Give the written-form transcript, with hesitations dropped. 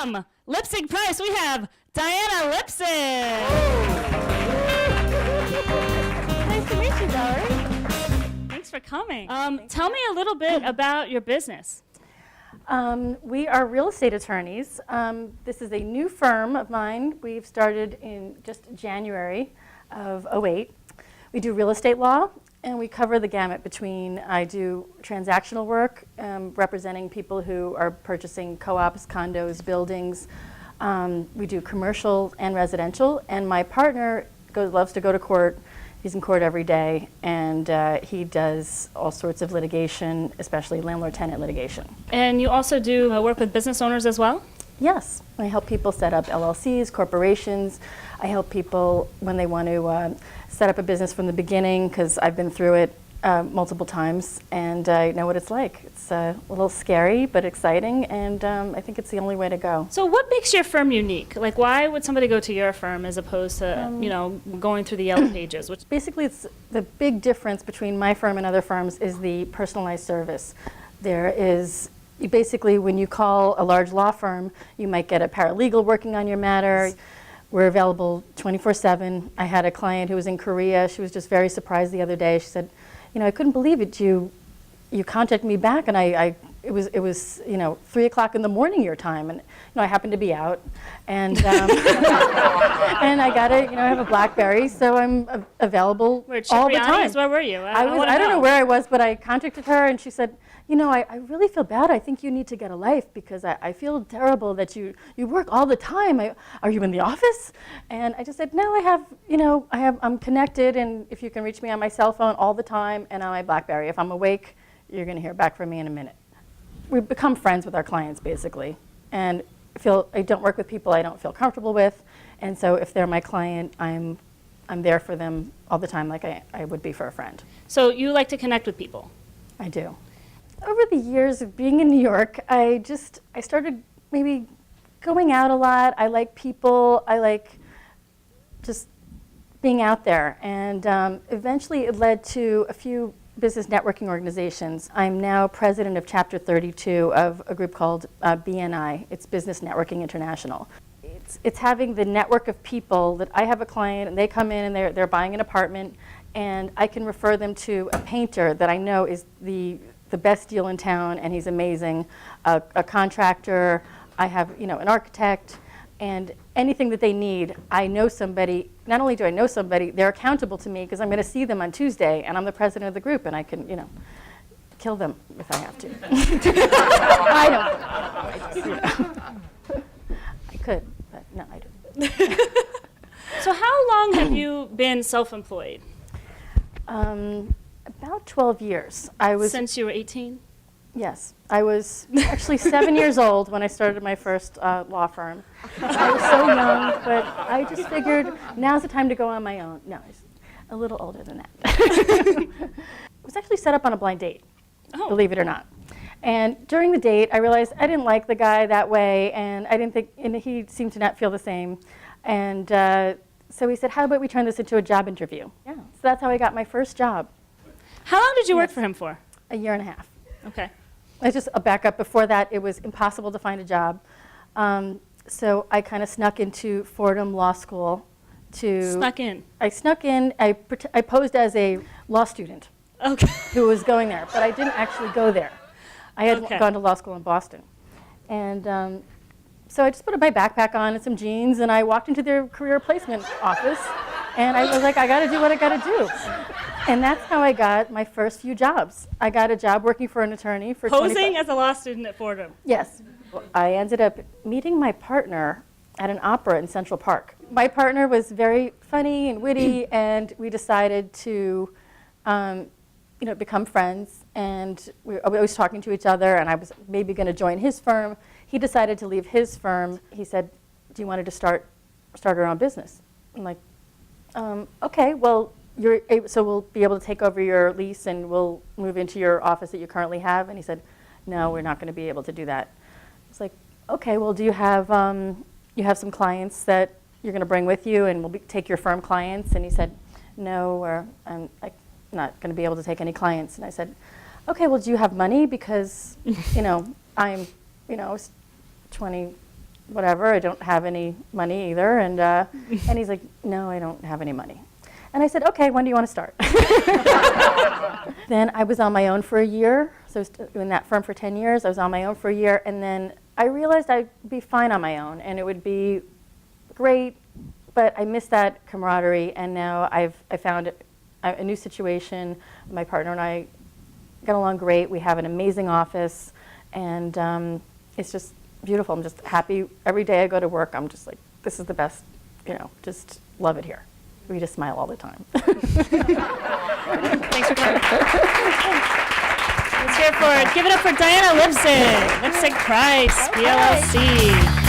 From Lipsig Price, we have Diana Lipsig. Nice to meet you, Valerie. Thanks for coming. Tell me a little bit about your business. We are real estate attorneys. This is a new firm of mine. We've started in just January of '08. We do real estate law, and we cover the gamut between, I do transactional work, representing people who are purchasing co-ops, condos, buildings. We do commercial and residential, and my partner loves to go to court. He's in court every day, and he does all sorts of litigation, especially landlord-tenant litigation. And you also do work with business owners as well? Yes, I help people set up LLCs, corporations. I help people when they want to set up a business from the beginning, because I've been through it multiple times, and I know what it's like. It's a little scary, but exciting, and I think it's the only way to go. So what makes your firm unique? Like, why would somebody go to your firm as opposed to, going through the Yellow Pages? Which basically, it's the big difference between my firm and other firms is the personalized service. There is, basically, when you call a large law firm, you might get a paralegal working on your matter. We're available 24/7. I had a client who was in Korea. She was just very surprised the other day. She said, I couldn't believe it. You contacted me back, and it was 3 o'clock in the morning your time, and I happened to be out, and and I got it. I have a BlackBerry, so I'm available all the time. Where were you? I don't know where I was, but I contacted her, and she said, I really feel bad. I think you need to get a life, because I feel terrible that you work all the time. Are you in the office? And I just said, no, I'm connected, and if you can reach me on my cell phone all the time and on my BlackBerry. If I'm awake, you're going to hear back from me in a minute. We've become friends with our clients, basically, and I don't work with people I don't feel comfortable with, and so if they're my client, I'm there for them all the time, like I would be for a friend. So you like to connect with people? I do. Over the years of being in New York, I started maybe going out a lot. I like people. I like just being out there. And eventually it led to a few business networking organizations. I'm now president of Chapter 32 of a group called BNI. It's Business Networking International. It's having the network of people that I have a client, and they come in and they're buying an apartment, and I can refer them to a painter that I know is the best deal in town, and he's amazing, a contractor. I have an architect, and anything that they need, I know somebody. Not only do I know somebody, they're accountable to me, because I'm going to see them on Tuesday, and I'm the president of the group, and I can kill them if I have to. I don't. I could, but no, I don't. So how long have you been self-employed? About 12 years. Since you were 18? Yes. I was actually 7 years old when I started my first law firm. I was so young, but I just figured now's the time to go on my own. No, I was a little older than that. It was actually set up on a blind date, believe it or not. And during the date, I realized I didn't like the guy that way, and and he seemed to not feel the same. And so he said, how about we turn this into a job interview? Yeah. So that's how I got my first job. How long did you work for him for? A year and a half. Okay. Just a backup. Before that, it was impossible to find a job. So I kind of snuck into Fordham Law School Snuck in? I snuck in. I posed as a law student who was going there, but I didn't actually go there. I had gone to law school in Boston. And so I just put my backpack on and some jeans, and I walked into their career placement office, and I was like, I got to do what I got to do. And that's how I got my first few jobs. I got a job working for an attorney for Posing as a law student at Fordham? Yes. I ended up meeting my partner at an opera in Central Park. My partner was very funny and witty, and we decided to become friends. And we were always talking to each other, and I was maybe going to join his firm. He decided to leave his firm. He said, do you want to start our own business? I'm like, okay, well, so we'll be able to take over your lease and we'll move into your office that you currently have? And he said, no, we're not going to be able to do that. I was like, okay, well, do you have some clients that you're going to bring with you, and we'll take your firm clients? And he said, no, I'm not going to be able to take any clients. And I said, okay, well, do you have money? Because, I was 20, whatever, I don't have any money either. And he's like, no, I don't have any money. And I said, okay, when do you want to start? Then I was on my own for a year. So I was in that firm for 10 years. I was on my own for a year. And then I realized I'd be fine on my own and it would be great, but I missed that camaraderie. And now I found a new situation. My partner and I got along great. We have an amazing office. And it's just beautiful. I'm just happy. Every day I go to work, I'm just like, this is the best, just love it here. We just smile all the time. Thanks for coming. Let's hear it for, give it up for Diana Lipsig, Lipsig Price, PLLC.